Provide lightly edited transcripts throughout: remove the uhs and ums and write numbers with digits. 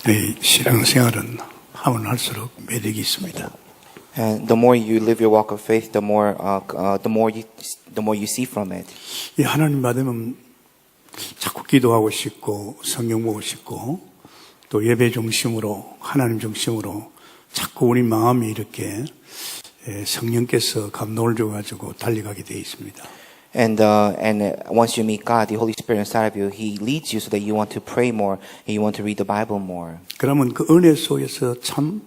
이 신앙생활은 하면 할수록 매력이 있습니다. And the more you live your walk of faith, the more you see from it. 이 하나님 받으면 자꾸 기도하고 싶고 성경 보고 싶고 또 예배 중심으로 하나님 중심으로 자꾸 우리 마음이 이렇게 성령께서 감동을 줘가지고 달려가게 되어 있습니다. And once you meet God, the Holy Spirit inside of you, He leads you so that you want to pray more and you want to read the Bible more. 그러면 그 은혜 속에서 참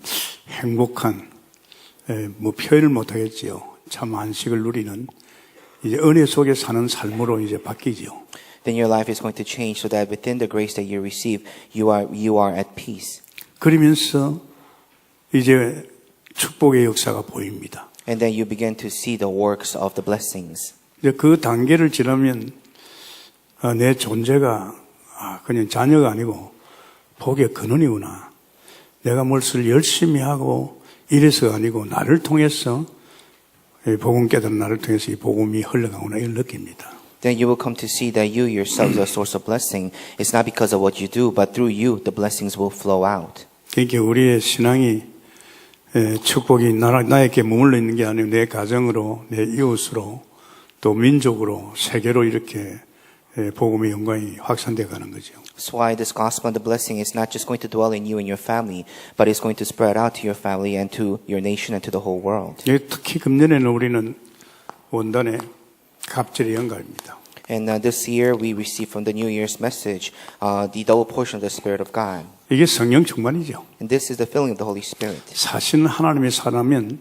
행복한 뭐 표현을 못 하겠지요. 참 안식을 누리는 이제 은혜 속에 사는 삶으로 이제 바뀌지요. Then your life is going to change so that within the grace that you receive, you are at peace. 그러면서 이제 축복의 역사가 보입니다. And then you begin to see the works of the blessings. 이제 그 단계를 지나면 내 존재가 그냥 자녀가 아니고 복의 근원이구나. 내가 무엇을 열심히 하고 이래서가 아니고 나를 통해서 복음 깨달은 나를 통해서 이 복음이 흘러가구나 이걸 느낍니다. Then you will come to see that you yourself are a source of blessing. It's not because of what you do, but through you the blessings will flow out. 그러니까 우리의 신앙이 축복이 나에게 머물러 있는 게 아니고 내 가정으로 내 이웃으로 또 민족으로 세계로 이렇게 복음의 영광이 확산되어 가는 거죠. That's why this gospel and the blessing is not just going to dwell in you and your family, but it's going to spread out to your family and to your nation and to the whole world. 특히 금년에는 우리는 원단의 갑절의 영감입니다. And this year we received from the New Year's message the double portion of the Spirit of God. 이게 성령 충만이죠. And this is the filling of the Holy Spirit. 사실은 하나님의 사람은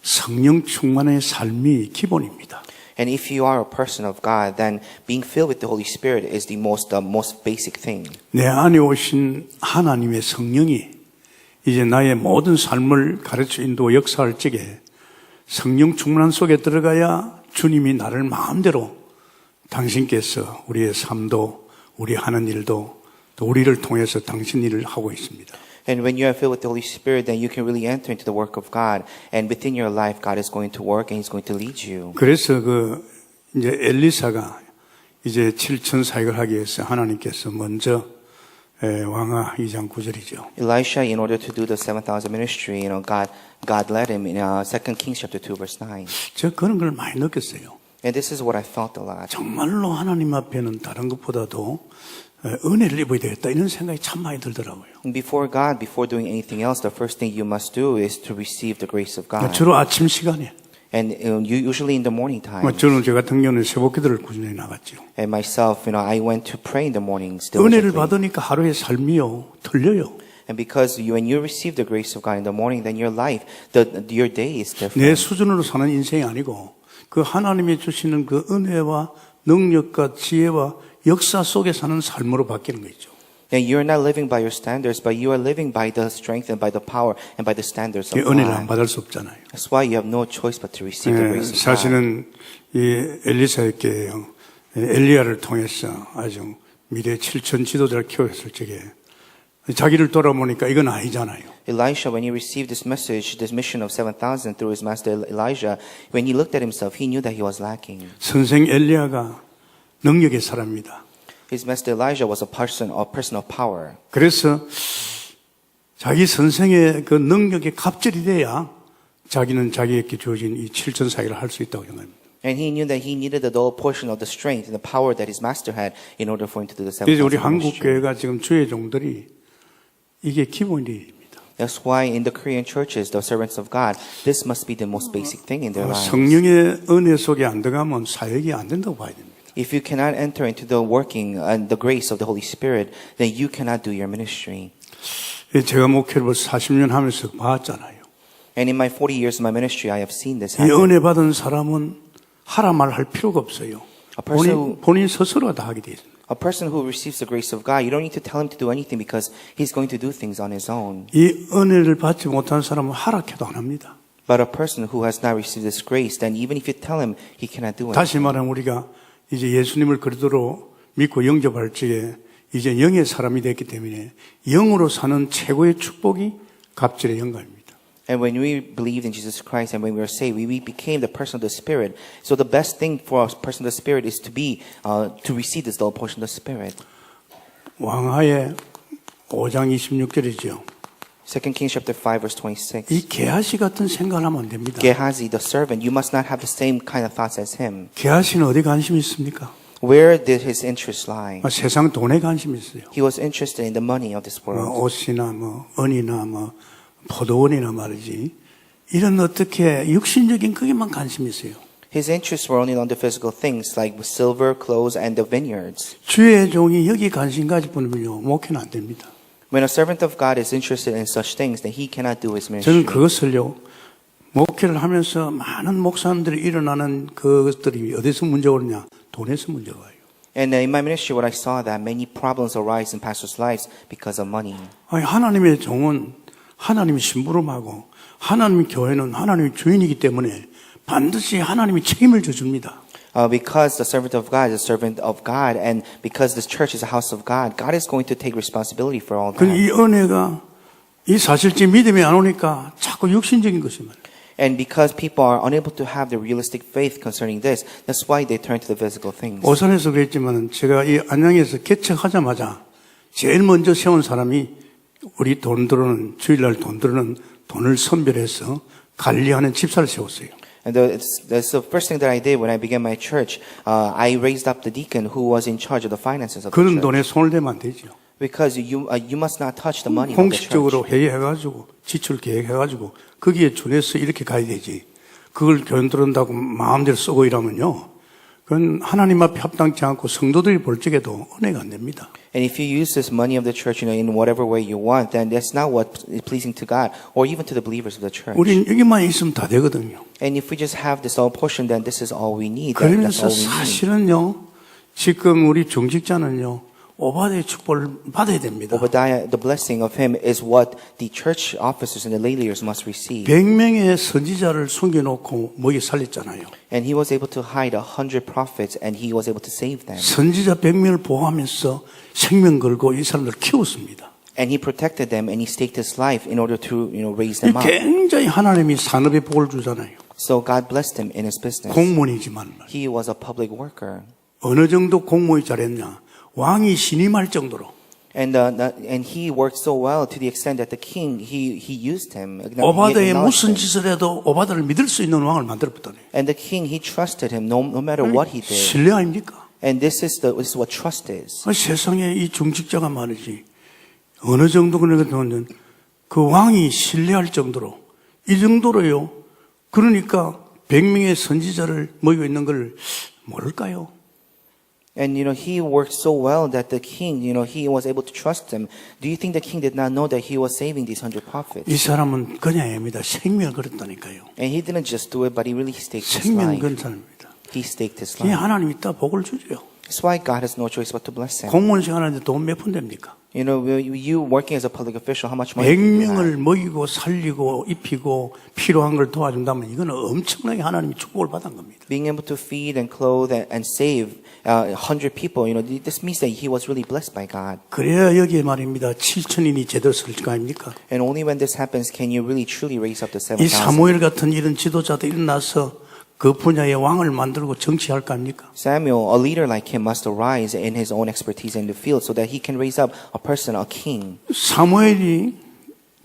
성령 충만의 삶이 기본입니다. And if you are a person of God, then being filled with the Holy Spirit is the most basic thing. 내 안에 오신 하나님의 성령이 이제 나의 모든 삶을 가르쳐 인도 역사할 적에 성령 충만 속에 들어가야 주님이 나를 마음대로 당신께서 우리의 삶도 우리 하는 일도 또 우리를 통해서 당신 일을 하고 있습니다. And when you are filled with the Holy Spirit, then you can really enter into the work of God. And within your life, God is going to work and He's going to lead you. 그래서 이제 엘리사가 이제 7천 사역을 하기 위해서 하나님께서 먼저 왕하 2장 9절이죠. Elisha, in order to do the 7,000 ministry, God led him in 2 Kings chapter 2 verse 9. 저 그런 걸 많이 느꼈어요. And this is what I felt a lot. 정말로 하나님 앞에는 다른 것보다도 은혜를 입어야 되겠다 이런 생각이 참 많이 들더라고요. Before God, before doing anything else, the first thing you must do is to receive the grace of God. 주로 아침 시간에. And usually in the morning time. 저는 저 같은 경우는 새벽기도를 꾸준히 나갔죠. And myself, I went to pray in the mornings. 은혜를 받으니까 하루의 삶이요 틀려요. And because when you receive the grace of God in the morning, then your life, your day is different. 내 수준으로 사는 인생이 아니고 그 하나님이 주시는 그 은혜와 능력과 지혜와 역사 속에 사는 삶으로 바뀌는 거죠. And you're not living by your standards, but you are living by the strength and by the power and by the standards of 은혜를 안 God. 받을 수 없잖아요. That's why you have no choice but to receive the grace of God. 사실은 이 엘리사에게 엘리야를 통해서 아주 미래 7천 지도자를 키웠을 적에 자기를 돌아보니까 이건 아니잖아요. Elisha, when he received this message, this mission of 7,000 through his master Elijah, when he looked at himself, he knew that he was lacking. 선생 엘리야가 능력의 사람입니다. His master Elijah was a person of power. 그래서 자기 선생의 그 능력에 갑절이 돼야 자기는 자기에게 주어진 이 7천 사역을 할 수 있다고 생각합니다. And he knew that he needed the double portion of the strength and the power that his master had in order for him to do the 그래서 우리 7,000 한국 ministry. 교회가 지금 주의 종들이 이게 기본입니다. That's why in the Korean churches, the servants of God, this must be the most basic thing in their lives. 성령의 은혜 속에 안 들어가면 사역이 안 된다고 봐야 됩니다. If you cannot enter into the working and the grace of the Holy Spirit, then you cannot do your ministry. 제가 목회를 벌써 40년 하면서 봤잖아요. And in my 40 years of my ministry, I have seen this 이 happen. 은혜 받은 사람은 하라 말할 필요가 없어요. 본인 스스로가 다 하게 돼 있습니다. A person who receives the grace of God, you don't need to tell him to do anything because he's going to do things on his own. 이 은혜를 받지 못한 사람은 하락해도 안 합니다. But a person who has not received this grace, then even if you tell him, he cannot do it. 다시 말하면 우리가 이제 예수님을 그리스도로 믿고 영접할 적에 이제 영의 사람이 됐기 때문에 영으로 사는 최고의 축복이 갑절의 영감입니다. And when we believed in Jesus Christ and when we were saved, we became the person of the Spirit. So the best thing for a person of the Spirit is to receive this double portion of the Spirit. 왕하의 5장 26절이죠. 2 Kings chapter 5 verse 26. 이 게하시 같은 생각을 하면 안 됩니다. Gehazi, the servant, you must not have the same kind of thoughts as him. 게하시는 어디 관심이 있습니까? Where did his interest lie? 세상 돈에 관심이 있어요. He was interested in the money of this world. 옷이나 은이나 포도원이나 말이지. 이런 어떻게 육신적인 그게만 관심이 있어요. His interests were only on the physical things like silver, clothes, and the vineyards. 주의 종이 여기 관심 가지고는요 목회는 안 됩니다. When a servant of God is interested in such things, then he cannot do his 저는 ministry. 그것을요 목회를 하면서 많은 목사님들이 일어나는 그것들이 어디서 문제가 오느냐? 돈에서 문제가 와요. And in my ministry, what I saw that many problems arise in pastors' lives because of money. 아니, 하나님의 종은 하나님이 심부름하고 하나님의 교회는 하나님의 주인이기 때문에 반드시 하나님이 책임을 져줍니다. Because the servant of God is a servant of God, and because this church is a house of God, God is going to take responsibility for all 그 that. 이 은혜가 이 사실적 믿음이 안 오니까 자꾸 육신적인 것이만. And because people are unable to have the realistic faith concerning this, that's why they turn to the physical things. 오산에서 그랬지만 제가 이 안양에서 개척하자마자 제일 먼저 세운 사람이 우리 돈 들어오는 주일날 돈 들어오는 돈을 선별해서 관리하는 집사를 세웠어요. And that's the first thing that I did when I began my church. I raised up the deacon who was in charge of the finances of the 그런 church. 돈에 손을 대면 안 되죠. Because you must not touch the money of the church. 공식적으로 회의해가지고 지출 계획해가지고 거기에 준해서 이렇게 가야 되지. 그걸 교인 들은다고 마음대로 쓰고 이러면요. 그건 하나님 앞에 합당치 않고 성도들이 볼 적에도 은혜가 안 됩니다. And if you use this money of the church, in whatever way you want, then that's not what is pleasing to God or even to the believers of the church. 우린 여기만 있으면 다 되거든요. And if we just have this all portion, then this is all we need. That's 그러면서 all we need. 사실은요. 지금 우리 중직자는요. 오바데의 축복을 받아야 됩니다. Obadiah, the blessing of him is what the church officers and the lay leaders must receive. 100명의 선지자를 숨겨놓고 먹이 살렸잖아요. And he was able to hide 100 prophets, and he was able to save them. 선지자 100명을 보호하면서 생명 걸고 이 사람들을 키웠습니다. And he protected them, and he staked his life in order to, raise them up. 굉장히 하나님이 산업에 복을 주잖아요. So God blessed him in his business. 공무원이지만 He was a public worker. 어느 정도 공무원이 잘했냐? 왕이 신임할 정도로. And he worked so well to the extent that the king, he used him. 오바다에 무슨 짓을 해도 오바다를 믿을 수 있는 왕을 만들었다네. And the king, he trusted him no matter what he did. 신뢰 아닙니까? And this is what trust is. 세상에 이 중직자가 말이지. 어느 정도 그러면 그 왕이 신뢰할 정도로 이 정도로요. 그러니까 100명의 선지자를 모이고 있는 걸 모를까요? And, he worked so well that the king, he was able to trust him. Do you think the king did not know that he was saving these 100 prophets? 이 사람은 그냥 아닙니다. 생명을 걸었다니까요. And he didn't just do it, but he really staked his 생명을 life. 건 사람입니다. He staked his 이 life. 하나님이 다 복을 주죠. That's why God has no choice but to bless him. 공무원 생활하는데 돈 몇 푼 됩니까? You working as a public official, how much money do you have? 100명을 먹이고 살리고 입히고 필요한 걸 도와준다면 이거는 엄청나게 하나님이 축복을 받은 겁니다. Being able to feed and clothe and save 100 people, this means that he was really blessed by God. 그래야 여기에 말입니다. 7천인이 제대로 쓸 거 아닙니까? And only when this happens can you really truly raise up the 이 7,000. 사무엘 같은 이런 지도자도 일어나서 그 분야의 왕을 만들고 정치할 거 아닙니까? Samuel, a leader like him, must arise in his own expertise in the field so that he can raise up a person, a king. 사무엘이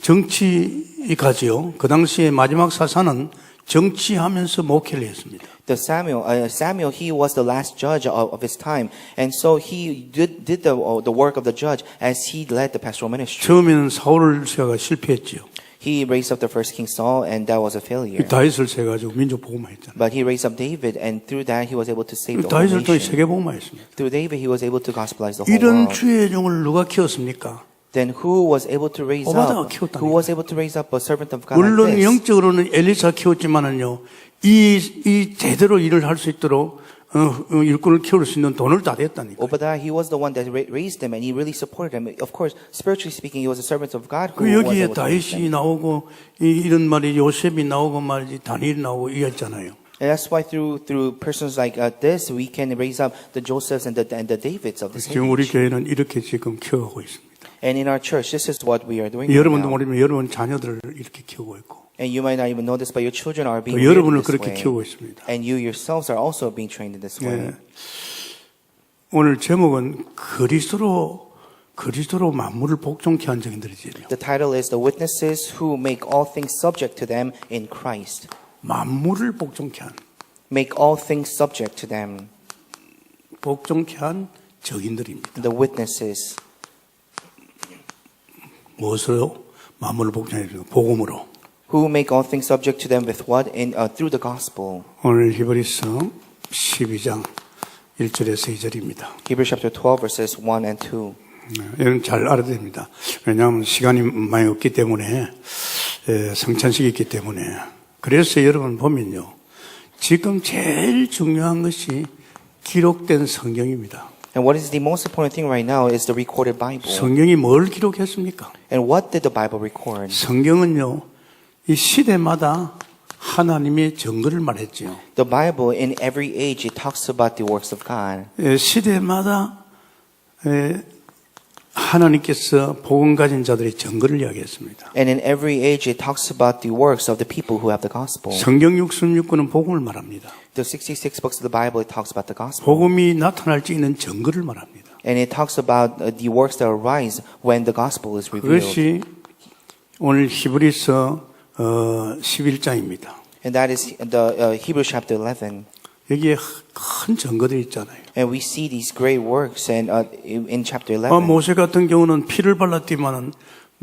정치 가지요. 그 당시에 마지막 사사는 정치하면서 목회를 했습니다. Samuel, he was the last judge of his time, and so he did the work of the judge as he led the pastoral ministry. 처음에는 사울을 세가 실패했지요. He raised up the first king Saul, and that was a failure. 다윗을 세가지고 민족 복음화 했잖아요. But he raised up David, and through that he was able to save the whole 다윗을 통해 nation. 세계 복음화 했습니다. Through David, he was able to gospelize the whole 이런 world. 주의 종을 누가 키웠습니까? Then who was able to raise 오바다가 up? 키웠다니까요. Who was able to raise up a servant of God 물론 like this? 영적으로는 엘리사 키웠지만은요, 이 제대로 일을 할 수 있도록 일꾼을 키울 수 있는 돈을 다 댔다니까. Obadiah, he was the one that raised him, and he really supported him. Of course, spiritually speaking, he was a servant of God who 그 was 여기에 able to raise 다윗이 him. 나오고 이런 말이 요셉이 나오고 말이지 다니엘이 나오고 이랬잖아요. And that's why through persons like this, we can raise up the Josephs and the Davids of this 지금 우리 age. 교회는 이렇게 지금 키워가고 있습니다. And in our church, this is what we are doing right 여러분도 now. 모르지만 여러분 자녀들을 이렇게 키우고 있고 And you might not even know this, but your children are being 또 trained in 여러분을 this 그렇게 way. 키우고 있습니다. And you yourselves are also being trained in this way. 예. 오늘 제목은 그리스도로 만물을 복종케 한 증인들이지요. The title is The Witnesses Who Make All Things Subject to Them in Christ. 만물을 복종케 한, Make all things subject to them. 복종케 한 증인들입니다. The witnesses. 무엇으로? 만물을 복종해 주고 복음으로. Who make all things subject to them with what? Through the gospel. 오늘 히브리서 12장 1절에서 2절입니다. Hebrews chapter 12 verses 1 and 2. 이건 잘 알아야 됩니다. 왜냐하면 시간이 많이 없기 때문에, 성찬식이 있기 때문에. 그래서 여러분 보면요. 지금 제일 중요한 것이 기록된 성경입니다. And what is the most important thing right now is the recorded Bible. 성경이 뭘 기록했습니까? And what did the Bible record? 성경은요, 이 시대마다 하나님의 증거를 말했지요. The Bible, in every age, it talks about the works of God. 시대마다 하나님께서 복음 가진 자들의 증거를 이야기했습니다. And in every age, it talks about the works of the people who have the gospel. 성경 66권은 복음을 말합니다. The 66 books of the Bible, it talks about the gospel. 복음이 나타날 수 있는 증거를 말합니다. And it talks about the works that arise when the gospel is revealed. 그것이 오늘 히브리서 11장입니다. And that is the Hebrews chapter 11. 여기에 큰 증거들이 있잖아요. And we see these great works and in chapter 11. 모세 같은 경우는 피를 발랐지만은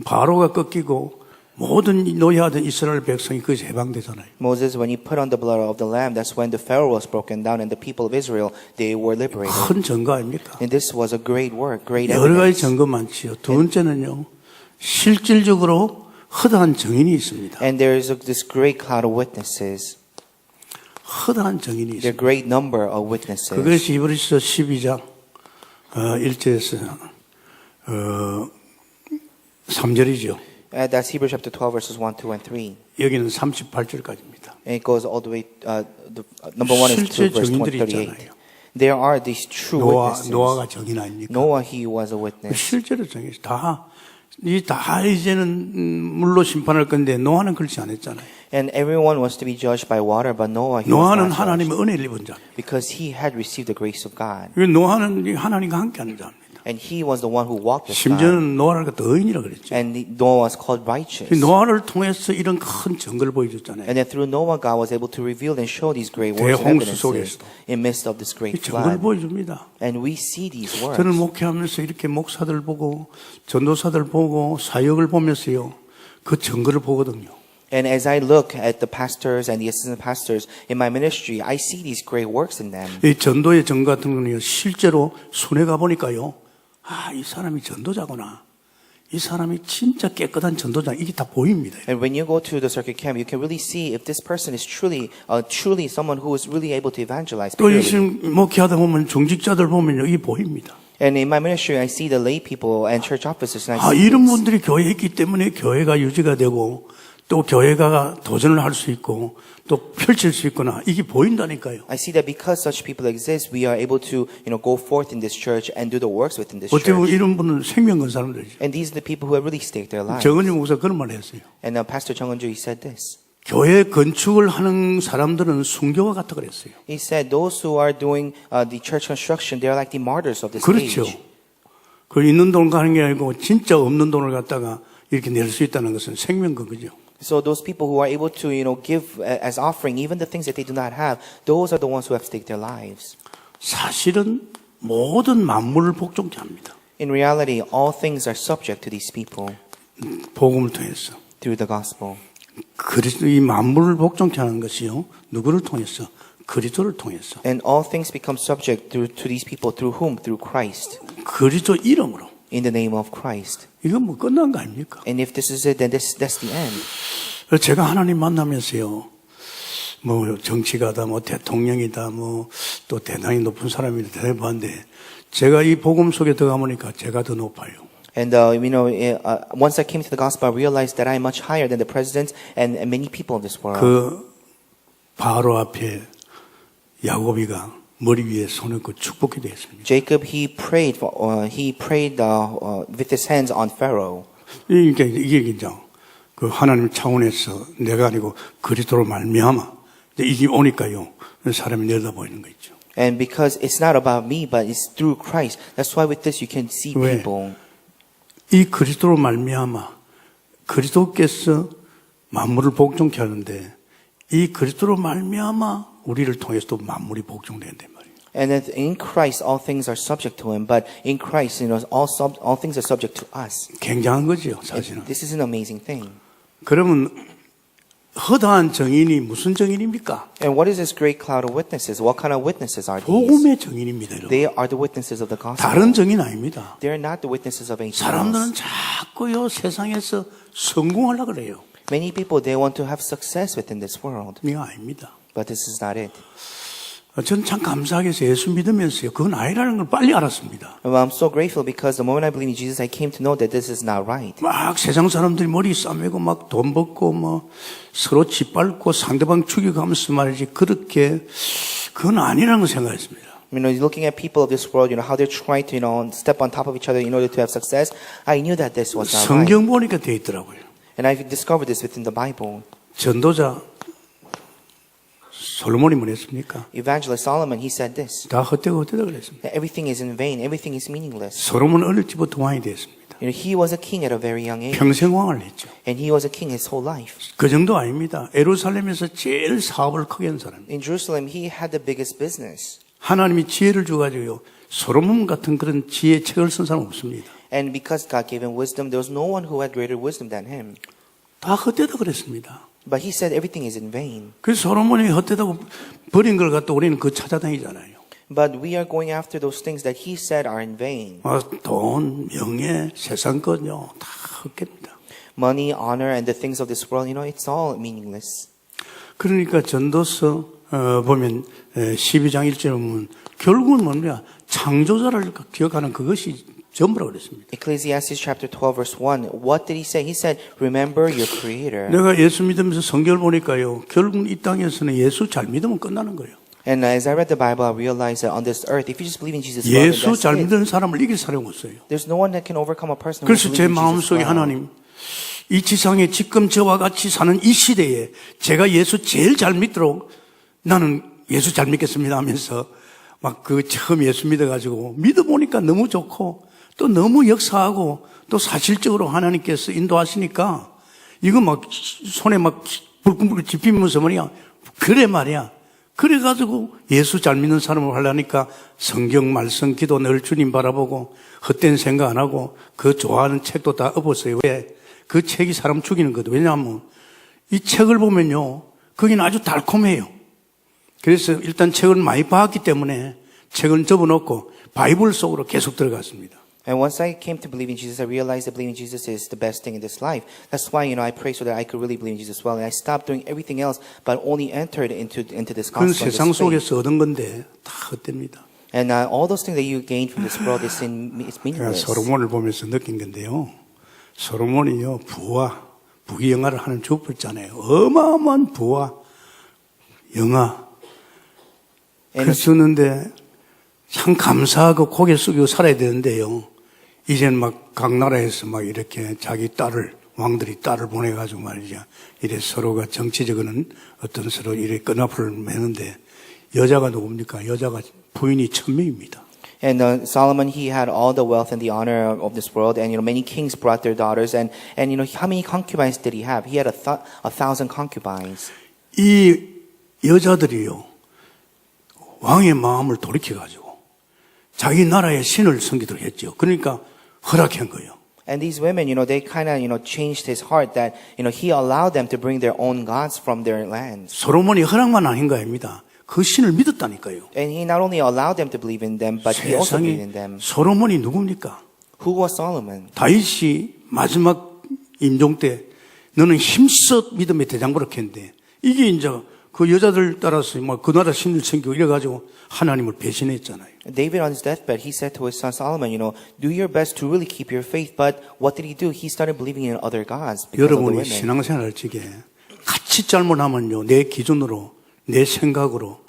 바로가 꺾이고 모든 노예하던 이스라엘 백성이 거기서 해방되잖아요. Moses, when he put on the blood of the lamb, that's when the Pharaoh was broken down and the people of Israel, they were liberated. 큰 증거 아닙니까? And this was a great work, great 여러 가지 evidence. 증거 많지요. 두 번째는요, 실질적으로 허다한 증인이 있습니다. And there is this great cloud of witnesses. 허다한 증인이 There are 있습니다. great number of witnesses. 그것이 히브리서 12장 1절에서 3절이죠. That's Hebrews chapter 12 verses 1, 2, and 3. 여기는 38절까지입니다. And it goes all the way, number 1 is 실제 to verse 증인들이 38. 있잖아요. There are these true witnesses. 노아가 증인 아닙니까? Noah, he was a witness. 실제로 증인 다 이제는 물로 심판할 건데 노아는 그렇지 않았잖아요. And everyone was to be judged by water, but Noah, he was 노아는 not judged. 하나님의 은혜를 입은 자. Because he had received the grace of God. 노아는 하나님과 함께하는 자입니다. And he was the one who walked with God. 심지어는 노아를 갖다 의인이라 그랬죠. And Noah was called righteous. 노아를 통해서 이런 큰 증거를 보여줬잖아요. And then through Noah, God was able to reveal and show these great works and 대홍수 evidences 속에서도. in midst of this 이 great 증거를 flood. 보여줍니다. And we see these works. 저는 목회하면서 이렇게 목사들 보고 전도사들 보고 사역을 보면서요. 그 증거를 보거든요. And as I look at the pastors and the assistant pastors in my ministry, I see these great works in them. 이 전도의 증거 같은 거는요. 실제로 손에 가보니까요. 이 사람이 전도자구나. 이 사람이 진짜 깨끗한 전도자. 이게 다 보입니다. And when you go to the circuit camp, you can really see if this person is truly someone who is really able to evangelize. 또 purely. 지금 목회하다 보면 중직자들 보면요. 이게 보입니다. And in my ministry, I see the lay people and church officers. And I see 이런 this. 분들이 교회에 있기 때문에 교회가 유지가 되고 또 교회가 도전을 할 수 있고 또 펼칠 수 있구나. 이게 보인다니까요. I see that because such people exist, we are able to, go forth in this church and do the works within this 어떻게 보면 church. 이런 분은 생명 건 사람들이죠. And these are the people who have really staked their lives. 정은희 목사 그런 말 했어요. And Pastor Chung Eun-ju, he said this. 교회 건축을 하는 사람들은 순교와 같다 그랬어요. He said those who are doing the church construction, they are like the martyrs of this 그렇죠. age. 그 있는 돈을 가는 게 아니고 진짜 없는 돈을 갖다가 이렇게 낼 수 있다는 것은 생명 건 거죠. So those people who are able to, give as offering even the things that they do not have, those are the ones who have staked their lives. 사실은 모든 만물을 복종케 합니다. In reality, all things are subject to these people 복음을 통해서. through the gospel. 그리스도 이 만물을 복종케 하는 것이요. 누구를 통해서? 그리스도를 통해서. And all things become subject to these people through whom? Through Christ. 그리스도 이름으로. In the name of Christ. 이건 뭐 끝난 거 아닙니까? And if this is it, then that's the end. 제가 하나님 만나면서요. 뭐 정치가다, 뭐 대통령이다, 뭐 또 대단히 높은 사람이다, 대단히 많은데 제가 이 복음 속에 들어가 보니까 제가 더 높아요. And once I came to the gospel, I realized that I am much higher than the presidents and many people of this world. 그 바로 앞에 야곱이가 머리 위에 손을 얹고 축복이 되었습니다. Jacob, he prayed with his hands on Pharaoh. 그러니까 이게 이제 그 하나님 차원에서 내가 아니고 그리스도로 말미암아 이게 오니까요 사람이 내려다보이는 거 있죠. And because it's not about me, but it's through Christ. That's why with this you can see 왜? people. 이 그리스도로 말미암아 그리스도께서 만물을 복종케 하는데 이 그리스도로 말미암아 우리를 통해서도 만물이 복종된단 말이에요. And that in Christ all things are subject to him, but in Christ, all things are subject to us. 굉장한 거지요, 사실은. This is an amazing thing. 그러면 허다한 정인이 무슨 정인입니까? And what is this great cloud of witnesses? What kind of witnesses are these? 복음의 정인입니다, 여러분. They are the witnesses of the gospel. 다른 정인 아닙니다. They are not the witnesses of anything 사람들은 else. 자꾸요 세상에서 성공하려고 그래요. Many people, they want to have success within this world, 이거 아닙니다. but this is not it. 전 참 감사하게 해서 예수 믿으면서요. 그건 아니라는 걸 빨리 알았습니다. Well, I'm so grateful because the moment I believe in Jesus, I came to know that this is not right. 막 세상 사람들이 머리 싸매고 막 돈 벌고 뭐 서로 짓밟고 상대방 죽여가면서 말이지 그렇게 그건 아니라는 걸 생각했습니다. You know, looking at people of this world, how they're trying to, step on top of each other in order to have success, I knew that this was not right. 성경 보니까 돼 있더라고요. And I discovered this within the Bible. 전도자 솔로몬이 뭐랬습니까? Evangelist Solomon, he said this, 다 헛되고 헛되다 그랬습니다. that everything is in vain, everything is meaningless. 솔로몬 어릴 때부터 왕이 됐습니다. He was a king at a very young age, 평생 왕을 했죠. and he was a king his whole life. 그 정도 아닙니다. 예루살렘에서 제일 사업을 크게 한 사람. In Jerusalem, he had the biggest business. 하나님이 지혜를 줘가지고요. 솔로몬 같은 그런 지혜 책을 쓴 사람 없습니다. And because God gave him wisdom, there was no one who had greater wisdom than him. 다 헛되다 그랬습니다. But he said everything is in vain. 그래서 솔로몬이 헛되다고 버린 걸 갖다 우리는 그 찾아다니잖아요. But we are going after those things that he said are in vain. 돈, 명예, 세상 것요 다 헛됩니다. Money, honor, and the things of this world, it's all meaningless. 그러니까 전도서 보면 12장 1절에 보면 결국은 뭡니까? 창조자를 기억하는 그것이 전부라고 그랬습니다. Ecclesiastes chapter 12 verse 1. What did he say? He said, remember your creator. 내가 예수 믿으면서 성경을 보니까요. 결국 이 땅에서는 예수 잘 믿으면 끝나는 거예요. And as I read the Bible, I realized that on this earth, if you just believe in Jesus, Lord, 예수 that's 잘 it. 믿는 사람을 이길 사람이 없어요. There's no one that can overcome a person who 그래서 believes 제 in Jesus. 마음속에 well. 하나님, 이 지상에 지금 저와 같이 사는 이 시대에 제가 예수 제일 잘 믿도록 나는 예수 잘 믿겠습니다 하면서 막 그 처음 예수 믿어가지고 믿어보니까 너무 좋고 또 너무 역사하고 또 사실적으로 하나님께서 인도하시니까 이거 막 손에 막 불끈불끈 집히면서 뭐냐 그래 말이야. 그래가지고 예수 잘 믿는 사람을 하려니까 성경 말씀 기도 늘 주님 바라보고 헛된 생각 안 하고 그 좋아하는 책도 다 엎었어요. 왜? 그 책이 사람 죽이는 거든. 왜냐하면 이 책을 보면요. 거기는 아주 달콤해요. 그래서 일단 책을 많이 봤기 때문에 책을 접어놓고 바이블 속으로 계속 들어갔습니다. And once I came to believe in Jesus, I realized that believing in Jesus is the best thing in this life. That's why, I pray so that I could really believe in Jesus well. And I stopped doing everything else, but only entered into this 그건 gospel. 세상 This faith. 속에서 얻은 건데 다 헛됩니다. And all those things that you gained from this world is 제가 meaningless. 솔로몬을 보면서 느낀 건데요. 솔로몬이요 부와 부귀영화를 하는 주법잖아요. 어마어마한 부와 영화. 그랬었는데 참 감사하고 고개 숙이고 살아야 되는데요. 이제는 막 각 나라에서 막 이렇게 자기 딸을 왕들이 딸을 보내가지고 말이죠. 이래 서로가 정치적으로는 어떤 서로 이래 끈앞을 매는데 여자가 누굽니까? 여자가 부인이 1000명입니다. And Solomon, he had all the wealth and the honor of this world, and many kings brought their daughters, and how many concubines did he have? He had 1,000 concubines. 이 여자들이요 왕의 마음을 돌이켜가지고 자기 나라의 신을 섬기도록 했죠. 그러니까 허락한 거예요. And these women, they kind of, changed his heart that, he allowed them to bring their own gods from their lands. 솔로몬이 허락만 아닌 거 아닙니다. 그 신을 믿었다니까요. And he not only allowed them to believe in them, but he also believed in 세상에 them. 솔로몬이 누굽니까? Who was Solomon? 다윗이 마지막 임종 때 너는 힘써 믿음의 대장부를 했는데 이게 이제 그 여자들 따라서 막 그 나라 신을 섬기고 이래가지고 하나님을 배신했잖아요. David on his deathbed, he said to his son Solomon, do your best to really keep your faith. But what did he do? He started believing in other gods because of the 여러분이 women. 신앙생활할 적에 같이 잘못하면요 내 기준으로 내 생각으로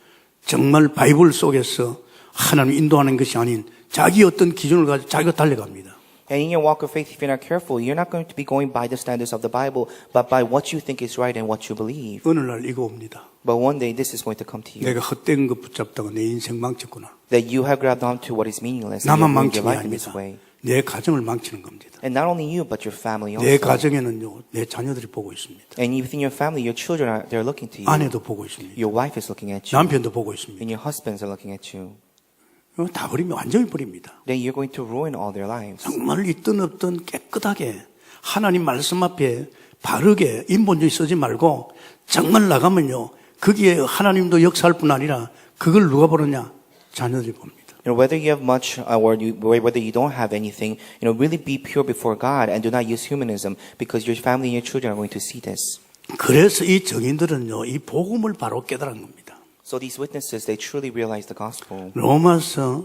정말 바이블 속에서 하나님 인도하는 것이 아닌 자기 어떤 기준을 가지고 자기가 달려갑니다. And in your walk of faith, if you're not careful, you're not going to be going by the standards of the Bible, but by what you think is right and what you believe. 어느 날 이거 옵니다. But one day, this is going to come to you. 내가 헛된 것 붙잡다가 내 인생 망쳤구나. That you have grabbed onto what is meaningless. And 나만 you're living your 망친 게 life in this 아닙니다. way. 내 가정을 망치는 겁니다. And not only you, but your family also. 내 가정에는요, 내 자녀들이 보고 있습니다. And within your family, your children they're looking to you. 아내도 보고 있습니다. Your wife is looking at you. 남편도 보고 있습니다. And your husbands are looking at you. 이거 다 버리면 완전히 버립니다. Then you're going to ruin all their lives. 정말 있든 없든 깨끗하게 하나님 말씀 앞에 바르게 인본주의 쓰지 말고 정말 나가면요, 거기에 하나님도 역사할 뿐 아니라 그걸 누가 보느냐? 자녀들이 봅니다. You know, whether you have much or whether you don't have anything, really be pure before God and do not use humanism because your family and your children are going to see this. 그래서 이 증인들은요, 이 복음을 바로 깨달은 겁니다. So these witnesses, they truly realize the gospel. 로마서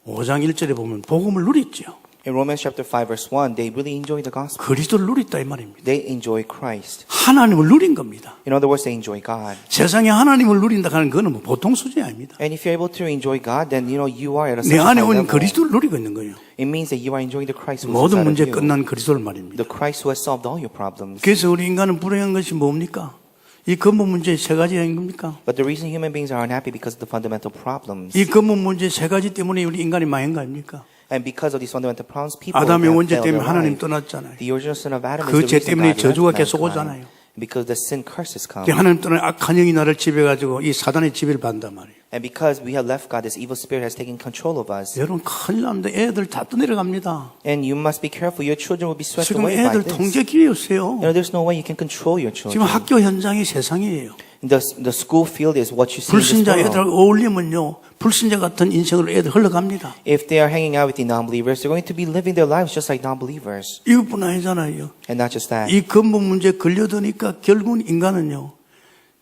5장 1절에 보면 복음을 누렸죠. In Romans chapter 5 verse 1, they really enjoy the gospel. 그리스도를 누렸다 이 말입니다. They enjoy Christ. 하나님을 누린 겁니다. In other words, they enjoy God. 세상에 하나님을 누린다 하는 거는 뭐 보통 수준이 아닙니다. And if you're able to enjoy God, then you are at a 내 such 안에 high 온 level. 그리스도를 누리고 있는 거예요. It means that you are enjoying the Christ who is 모든 inside 문제 of you. 끝난 그리스도를 말입니다. The Christ who has solved all your problems. 그래서 우리 인간은 불행한 것이 뭡니까? 이 근본 문제 세 가지가 있는 겁니까? But the reason human beings are unhappy because of the fundamental problems. 이 근본 문제 세 가지 때문에 우리 인간이 망한 거 아닙니까? And because of these fundamental problems, people 아담의 have 원죄 failed 때문에 their 하나님 life. 떠났잖아요. The original sin of Adam 그 is the 죄 reason 때문에 God 저주가 left 계속 mankind. 오잖아요. Because the sin curses come. 하나님 떠난 악한 영이 나를 지배해가지고 이 사단의 지배를 받는단 말이에요. And because we have left God, this evil spirit has taken control of us. 여러분 큰일 납니다. 애들 다 떠내려갑니다. And you must be careful. Your children will be swept 지금 away by 애들 this. 통제 길이 없어요. There's no way you can control your 지금 children. 학교 현장이 세상이에요. The school field is what you see in this 불신자 world. 애들하고 어울리면요, 불신자 같은 인생으로 애들 흘러갑니다. If they are hanging out with the non-believers, they're going to be living their lives just like non-believers. 이것뿐 아니잖아요. And not just that. 이 근본 문제에 걸려드니까 결국은 인간은요,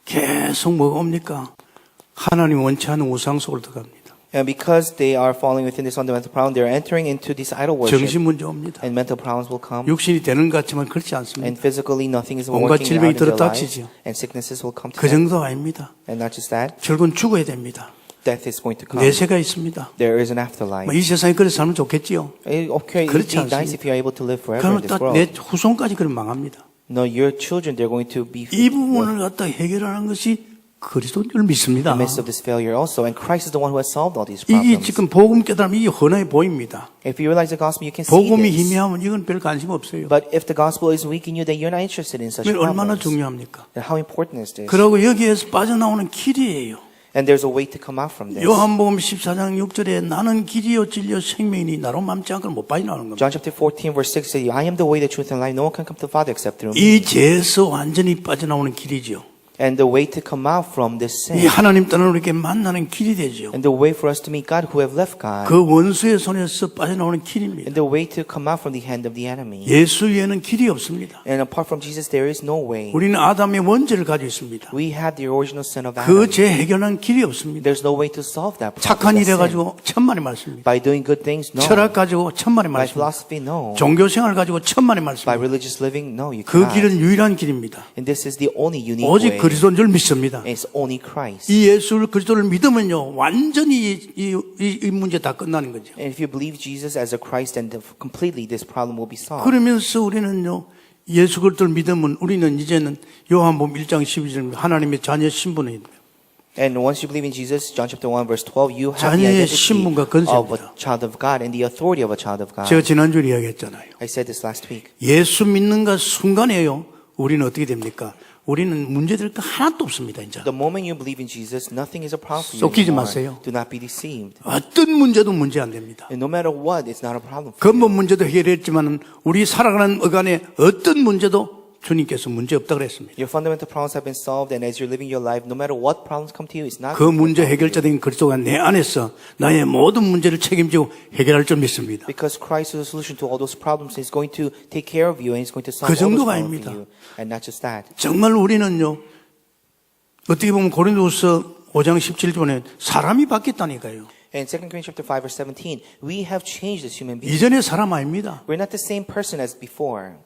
계속 뭐가 옵니까? 하나님 원치 않은 우상 속으로 들어갑니다. And because they are falling within this fundamental problem, they're entering into this idol worship. 정신 문제 옵니다. And mental problems will come. 육신이 되는 것 같지만 그렇지 않습니다. And physically, nothing is 온갖 working 질병이 out in their lives. 들어닥치지요. And sicknesses will come to 그 them. 정도 아닙니다. And not just that, 결국은 죽어야 됩니다. death is going to come. 내세가 있습니다. There is an afterlife. 이 세상에 그래서 살면 좋겠지요. Okay, it would 그렇지 be nice if you're able to live forever 그러면 in this 딱 world. 내 후손까지 그럼 망합니다. No, your children, they're going to be 이 부분을 갖다 해결하는 것이 그리스도인 줄 믿습니다. in the midst of this failure also. And Christ is the one who has solved all these 이게 problems. 지금 복음 깨달으면 이게 흔하게 보입니다. If you realize the gospel, you can see 복음이 this. 희미하면 이건 별 관심 없어요. But if the gospel is weak in you, then you're not interested in such 얼마나 problems. 중요합니까? Then how important is this? 그러고 여기에서 빠져나오는 길이에요. And there's a way to come out from this. 요한복음 14장 6절에 나는 길이요 진리요 생명이니 나로 맘지 않고는 못 빠져나오는 겁니다. John chapter 14 verse 6 says, I am the way, the truth, and life. No one can come to the Father except through me. 이 죄에서 완전히 빠져나오는 길이죠. And the way to come out from this 이 sin. 하나님 떠나는 우리에게 만나는 길이 되죠. And the way for us to meet God who have left God. 그 원수의 손에서 빠져나오는 길입니다. And the way to come out from the hand of the enemy. 예수 외에는 길이 없습니다. And apart from Jesus, there is no way. 우리는 아담의 원죄를 가지고 있습니다. We have the original sin of 그 Adam. 죄 해결하는 길이 없습니다. There's no way to solve that problem. 착한 일 that sin. 해가지고 천만의 말씀입니다. By doing good things, no. 철학 가지고 천만의 By 말씀입니다. philosophy, no. 종교생활 가지고 천만의 By 말씀입니다. religious living, no. You 그 cannot. 길은 유일한 길입니다. And this is the only unique 오직 way. 그리스도인 줄 믿습니다. And it's only Christ. 이 예수를 그리스도를 믿으면요 완전히 이 문제 다 끝나는 거죠. And if you believe Jesus as a Christ, then completely this problem will be solved. 그러면서 우리는요 예수 그리스도를 믿으면 우리는 이제는 요한복음 1장 12절 하나님의 자녀 신분입니다. And once you believe in Jesus, John chapter 1 verse 12, you have the 자녀의 identity 신분과 of a 권세입니다. child of God and the authority of a child of God. 제가 지난주에 이야기했잖아요. I said this last week. 예수 믿는 그 순간에요 우리는 어떻게 됩니까? 우리는 문제될 거 하나도 없습니다. 이제 The moment you believe in Jesus, nothing is a problem for you 쏙기지 anymore. 마세요. Do not be deceived. 어떤 문제도 문제 안 됩니다. And no matter what, it's not a problem for 근본 you. 문제도 해결했지만 우리 살아가는 어간에 어떤 문제도 주님께서 문제 없다 그랬습니다. Your fundamental problems have been solved, and as you're living your life, no matter what problems come to you, it's not 그 문제 해결자된 그리스도가 내 안에서 나의 모든 문제를 책임지고 해결할 줄 믿습니다. because Christ is the solution to all those problems. He's going to take care of you, and He's going to 그 solve all those 정도가 problems 아닙니다. for you. And not just that. 정말 우리는요 어떻게 보면 고린도후서 5장 17절에 사람이 바뀌었다니까요. And 2 Corinthians chapter 5 verse 17, we have changed as human beings. 이전의 사람 아닙니다. We're not the same person as before.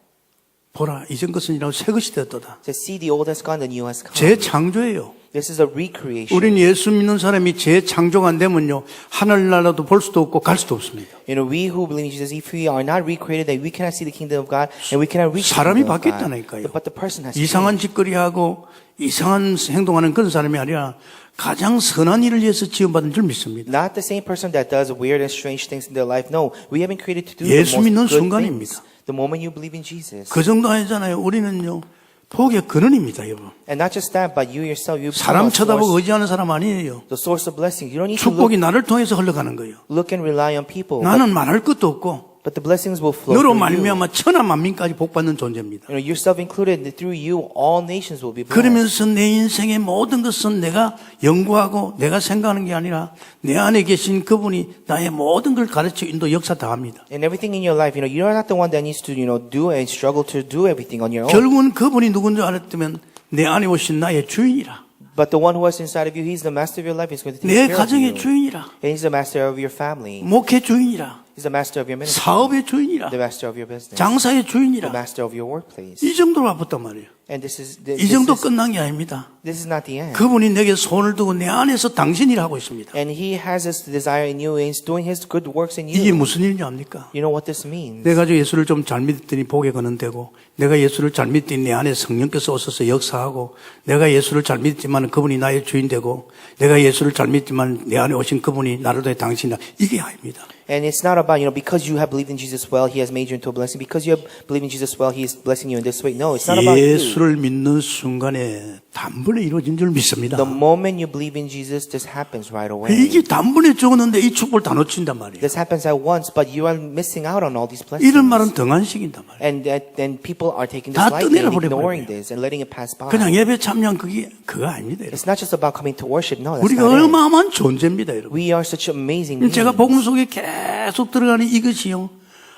보라 이전 것은 이라고 새 것이 되었도다. So see, the old has gone, the new has come. 재창조예요. This is a recreation. 우린 예수 믿는 사람이 재창조가 안 되면요, 하늘나라도 볼 수도 없고 갈 수도 없습니다. You know, we who believe in Jesus, if we are not recreated, then we cannot see the kingdom of God, and we cannot reach the 사람이 kingdom of God. 바뀌었다니까요. But the person has 이상한 changed. 짓거리하고 이상한 행동하는 그런 사람이 아니라 가장 선한 일을 위해서 지원받은 줄 믿습니다. Not the same person that does weird and strange things in their life. No, we have been created to do 예수 the 믿는 most good 순간입니다. things. The moment you believe in Jesus. 그 정도 아니잖아요. 우리는요, 복의 근원입니다, 여러분. And not just that, but you yourself, you become 사람 a 쳐다보고 source, 의지하는 사람 아니에요. the source of blessing. You don't need to 축복이 나를 통해서 흘러가는 거예요. look and rely on people. 나는 말할 것도 없고 But the blessings will flow 너로 through you. 말미암아 천하 만민까지 복받는 존재입니다. You know, yourself included, through you, all nations will be blessed. 그러면서 내 인생의 모든 것은 내가 연구하고 내가 생각하는 게 아니라 내 안에 계신 그분이 나의 모든 걸 가르쳐 인도 역사 다 합니다. And everything in your life, you're not the one that needs to, do and struggle to do everything on your own. 결국은 그분이 누군지 알았다면 내 안에 오신 나의 주인이라. But the one who is inside of you, he's the master of your life. He's going to take 내 care of 가정의 you. 주인이라. And he's the master of your family. 목회 주인이라. He's the master of your ministry. 사업의 주인이라. The master of your business. 장사의 The 주인이라. master of your workplace. 이 정도로 와봤단 말이에요. And this is 이 정도 끝난 게 아닙니다. this is not the end. 그분이 내게 손을 두고 내 안에서 당신이라 하고 있습니다. And he has this desire in you, and he's doing his good works in 이게 you. 무슨 일인지 압니까? You know what this means? 내가 저 예수를 좀 잘 믿었더니 복에 거는되고 내가 예수를 잘 믿더니 내 안에 성령께서 오셔서 역사하고 내가 예수를 잘 믿지만 그분이 나의 주인 되고 내가 예수를 잘 믿지만 내 안에 오신 그분이 나를 도해 당신이다. 이게 아닙니다. And it's not about, because you have believed in Jesus well, he has made you into a blessing. Because you have believed in Jesus well, he is blessing you in this way. No, it's not about you. 예수를 믿는 순간에 단번에 이루어진 줄 믿습니다. The moment you believe in Jesus, this happens right away. 이게 단번에 적었는데 이 축복을 다 놓친단 말이에요. This happens at once, but you are missing out on all these blessings. 이런 말은 등한식인단 말이에요. And people are taking this 다 lightly and 떠내려버려 ignoring 버려요. this and letting it pass by. 그냥 예배 참여한 그거 아닙니다. 여러분. It's not just about coming to worship. No, that's 우리가 not it. 어마어마한 존재입니다, 여러분. We are such amazing beings. 제가 복음 속에 계속 들어가는 이것이요.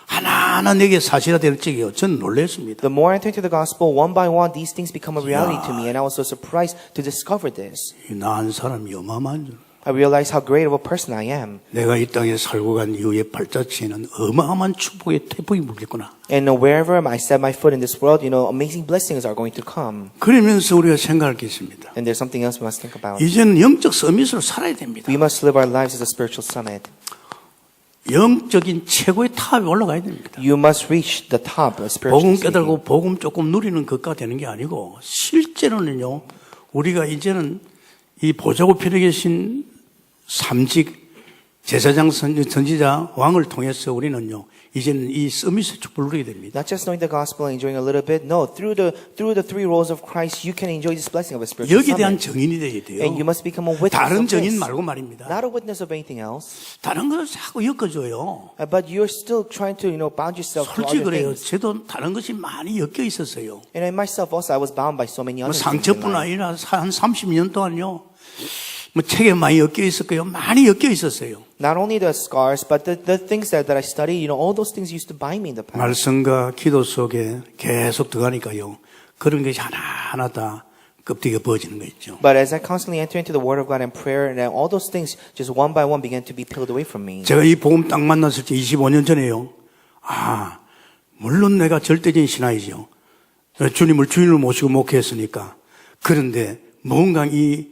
하나하나 내게 사실화될 적이요. 저는 놀랐습니다. The more I enter into the gospel, one by one, these things become a reality to me. And I was so surprised to discover this. 나 한 사람이 어마어마한 줄. I realized how great of a person I am. 내가 이 땅에 살고 간 이후에 발자취에는 어마어마한 축복의 태풍이 불겠구나. And wherever I set my foot in this world, amazing blessings are going to come. 그러면서 우리가 생각할 게 있습니다. And there's something else we must think about. 이제는 영적 서밋으로 살아야 됩니다. We must live our lives as a spiritual summit. 영적인 최고의 탑에 올라가야 됩니다. You must reach the top, spiritually 복음 speaking. 깨달고 복음 조금 누리는 것가 되는 게 아니고 실제로는요. 우리가 이제는 이 보좌고 필에 계신 삼직 제사장 선지자 왕을 통해서 우리는요. 이제는 이 서밋의 축복을 누리게 됩니다. Not just knowing the gospel and enjoying a little bit. No, through the three roles of Christ, you can enjoy this blessing of a spiritual 여기에 대한 summit. 증인이 되어야 돼요. And you must become a witness 다른 of 증인 this. 말고 말입니다. Not a witness of anything else. 다른 걸 자꾸 엮어줘요. But you're still trying to, bound yourself to 솔직히 other 그래요. things. 저도 다른 것이 많이 엮여 있었어요. And in myself also, I was bound by so many other things. in 상처뿐 life. 아니라 한 30년 동안요. 책에 많이 엮여 있었고요. 많이 엮여 있었어요. Not only the scars, but the things that I studied, all those things used to bind me in the past. 말씀과 기도 속에 계속 들어가니까요. 그런 것이 하나하나 다 껍데기가 부어지는 거 있죠. But as I constantly enter into the Word of God and prayer, and all those things just one by one began to be peeled away from me. 제가 이 복음 딱 만났을 때 25년 전에요. 물론 내가 절대적인 신앙이죠. 주님을 주인으로 모시고 목회했으니까. 그런데 뭔가 이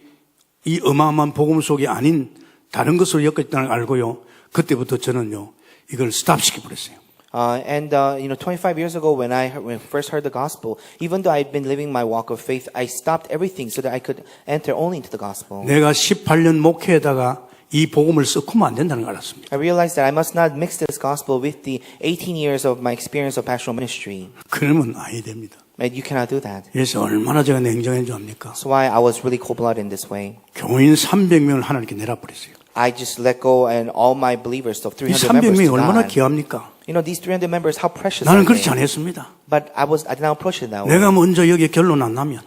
어마어마한 복음 속이 아닌 다른 것으로 엮였다는 걸 알고요. 그때부터 저는요, 이걸 스탑시켜 버렸어요. 25 years ago when I first heard the gospel, even though I'd been living my walk of faith, I stopped everything so that I could enter only into the gospel. 내가 18년 목회에다가 이 복음을 섞으면 안 된다는 걸 알았습니다. I realized that I must not mix this gospel with the 18 years of my experience of pastoral ministry. 그러면 아예 됩니다. And you cannot do that. 그래서 얼마나 제가 냉정한 줄 압니까? That's why I was really cold-blooded in this way. 교인 300명을 하나님께 내려버렸어요. I just let go and all my believers of 이 300 members 300명이 to 얼마나 God. 귀합니까? These 300 members, how precious 나는 are 그렇지 they? 않았습니다. But I did not approach it that way. 내가 먼저 여기에 결론 안 나면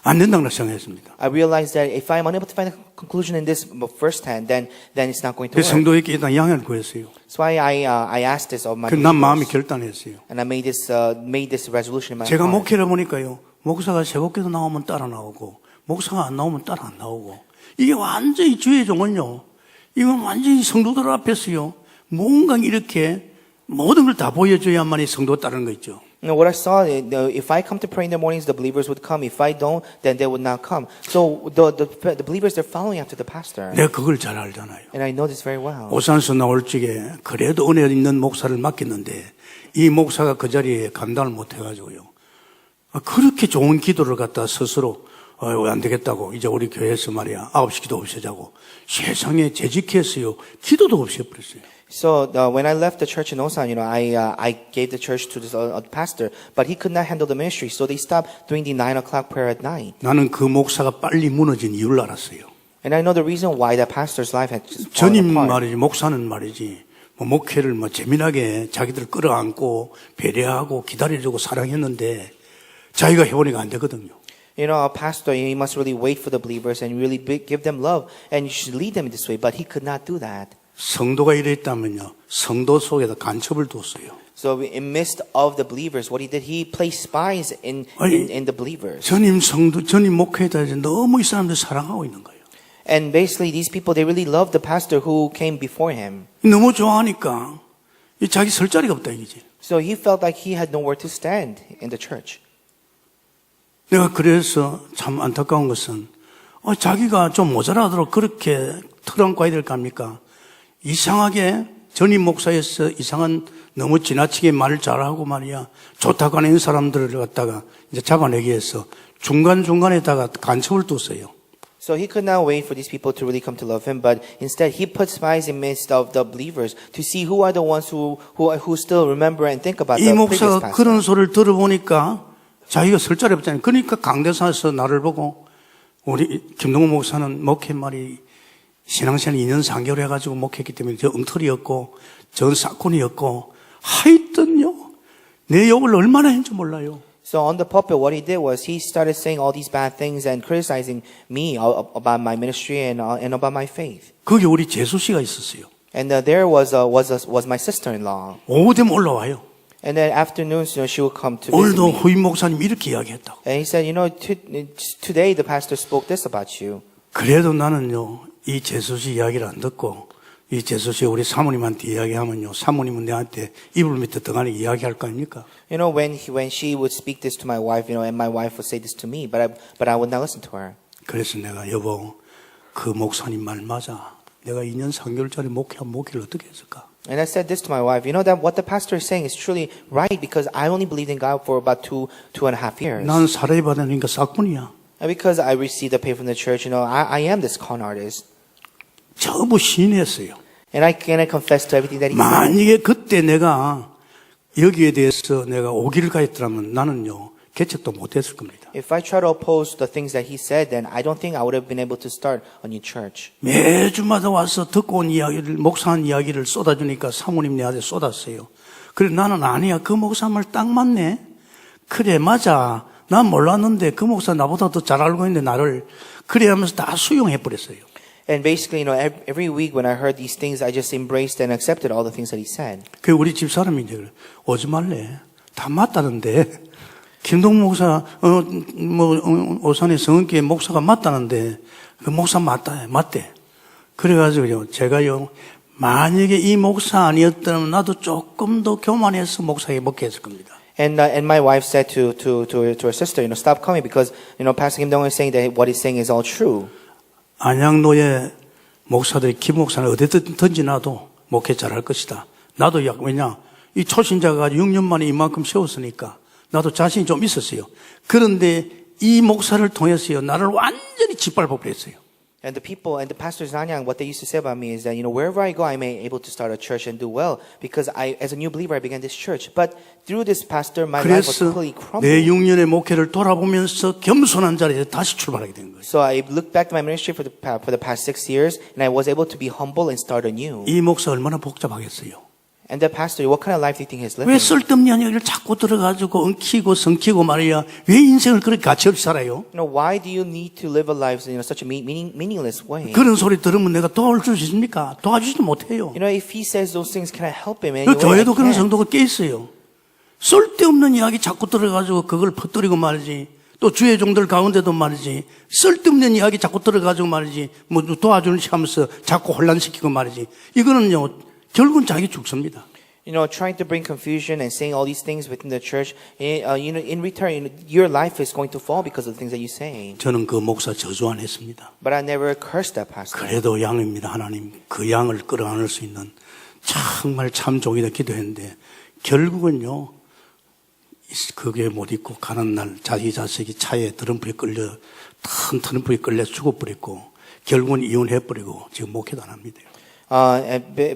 안 된다고 생각했습니다. I realized that if I'm unable to find a conclusion in this firsthand, then it's not going to 그래서 work. 성도에게 일단 양해를 구했어요. That's why I asked this of my 그래서 난 마음이 believers. 결단했어요. And I made this resolution in my 제가 heart. 목회를 보니까요. 목사가 새벽기도 나오면 따라 나오고 목사가 안 나오면 따라 안 나오고 이게 완전히 주의 종은요. 이건 완전히 성도들 앞에서요. 뭔가 이렇게 모든 걸 다 보여줘야만이 성도가 따르는 거 있죠. What I saw, if I come to pray in the mornings, the believers would come. If I don't, then they would not come. So the believers, they're following after the pastor. 내가 그걸 잘 알잖아요. And I know this very well. 오산서 나올 적에 그래도 은혜 있는 목사를 맡겼는데 이 목사가 그 자리에 감당을 못 해가지고요. 그렇게 좋은 기도를 갖다 스스로 안 되겠다고 이제 우리 교회에서 말이야 9시 기도 없이 자고 세상에 재직했어요. 기도도 없이 해버렸어요. So when I left the church in Osan, I gave the church to this pastor, but he could not handle the ministry, so they stopped doing the 9 o'clock prayer at night. 나는 그 목사가 빨리 무너진 이유를 알았어요. And I know the reason why that pastor's life had just 전임 fallen apart. 말이지 목사는 말이지 목회를 재미나게 자기들 끌어안고 배려하고 기다려주고 사랑했는데 자기가 해보니까 안 되거든요. A pastor, he must really wait for the believers and really give them love, and you should lead them in this way, but he could not do that. 성도가 이랬다면요. 성도 속에다 간첩을 뒀어요. So in midst of the believers, what he did, he placed spies in the believers. 전임 목회자 너무 이 사람들 사랑하고 있는 거예요. And basically, these people, they really loved the pastor who came before him. 너무 좋아하니까 자기 설 자리가 없다 이거지. So he felt like he had nowhere to stand in the church. 내가 그래서 참 안타까운 것은 자기가 좀 모자라도록 그렇게 털안고 해야 될 거 아닙니까? 이상하게 전임 목사에서 이상한 너무 지나치게 말을 잘하고 말이야 좋다고 하는 사람들을 갖다가 이제 잡아내기 위해서 중간중간에다가 간첩을 뒀어요. So he could not wait for these people to really come to love him, but instead he put spies in midst of the believers to see who are the ones who still remember and think about 이 the previous 목사가 pastor. 그런 소리를 들어보니까 자기가 설 자리 없잖아요. 그러니까 강대사에서 나를 보고 우리 김동호 목사는 목회 말이 신앙생활 2년 3개월 해가지고 목회했기 때문에 저 엉터리였고 저 사건이었고 하여튼요 내 욕을 얼마나 했는지 몰라요. So on the pulpit, what he did was he started saying all these bad things and criticizing me about my ministry and about my faith. 거기 우리 재수 씨가 있었어요. And there was my sister-in-law. 오후 되면 올라와요. And then afternoons, she would come to visit 오늘도 me. 후임 목사님 이렇게 이야기했다고. And he said, today the pastor spoke this about you. 그래도 나는요 이 재수 씨 이야기를 안 듣고 이 재수 씨 우리 사모님한테 이야기하면요 사모님은 내한테 이불 밑에 등한테 이야기할 거 아닙니까? When she would speak this to my wife, and my wife would say this to me, but I would not listen to her. 그래서 내가 여보 그 목사님 말 맞아. 내가 2년 3개월짜리 목회를 어떻게 했을까? And I said this to my wife, that what the pastor is saying is truly right because I only believed in God for about two and a half years. 난 사례 받으니까 싹군이야. And because I received the pay from the church, I am this con artist. 전부 시인했어요. And I confess to everything that he said. 만약에 그때 내가 여기에 대해서 내가 오기를 가했더라면 나는요 개척도 못했을 겁니다. If I try to oppose the things that he said, then I don't think I would have been able to start a new church. 매주마다 와서 듣고 온 이야기를 목사한 이야기를 쏟아주니까 사모님 내한테 쏟았어요. 그래 나는 아니야 그 목사 말 딱 맞네. 그래 맞아. 난 몰랐는데 그 목사 나보다 더 잘 알고 있는데 나를 그래 하면서 다 수용해 버렸어요. And basically, every week when I heard these things, I just embraced and accepted all the things that he said. 그 우리 집 사람이 이제 그래. 오지 말래. 다 맞다는데. 김동 목사 오산의 성은교회 목사가 맞다는데 그 목사 맞대. 그래가지고요 제가요 만약에 이 목사 아니었다면 나도 조금 더 교만해서 목사에게 목회했을 겁니다. And my wife said to her sister, stop coming because Pastor Kim Dong is saying that what he's saying is all true. 안양노예 목사들이 김 목사는 어디든지 놔도 목회 잘할 것이다. 나도 왜냐 이 초신자가 6년 만에 이만큼 세웠으니까 나도 자신이 좀 있었어요. 그런데 이 목사를 통해서요 나를 완전히 짓밟아 버렸어요. And the people and the pastors in Anyang, what they used to say about me is that wherever I go, I may able to start a church and do well because as a new believer I began this church. But through this pastor, my life was 그래서 completely crumbled. 내 6년의 목회를 돌아보면서 겸손한 자리에 다시 출발하게 된 거예요. So I looked back to my ministry for the past 6 years, and I was able to be humble and start anew. 이 목사 얼마나 복잡하겠어요. And the pastor, what kind of life do you think he's living? 왜 쓸데없는 이야기를 자꾸 들어가지고 엉키고 성키고 말이야. 왜 인생을 그렇게 가치없이 살아요? Why do you need to live a life in such a meaningless way? 그런 소리 들으면 내가 도와줄 수 있습니까? 도와주지도 못해요. If he says those things, can I help him? 그 교회도 그런 성도가 꽤 있어요. 쓸데없는 이야기 자꾸 들어가지고 그걸 퍼뜨리고 말이지. 또 주의 종들 가운데도 말이지. 쓸데없는 이야기 자꾸 들어가지고 말이지. 도와주는 척 하면서 자꾸 혼란시키고 말이지. 이거는요. 결국은 자기 죽습니다. trying to bring confusion and saying all these things within the church, in return, your life is going to fall because of the things that you say. 저는 그 목사 저주 안 했습니다. But I never cursed that pastor. 그래도 양입니다. 하나님 그 양을 끌어안을 수 있는 정말 참 종이다 기도했는데 결국은요 그게 못 있고 가는 날 자기 자식이 차에 드럼프에 끌려 트럼프에 끌려 죽어버렸고 결국은 이혼해버리고 지금 목회도 안 합니다.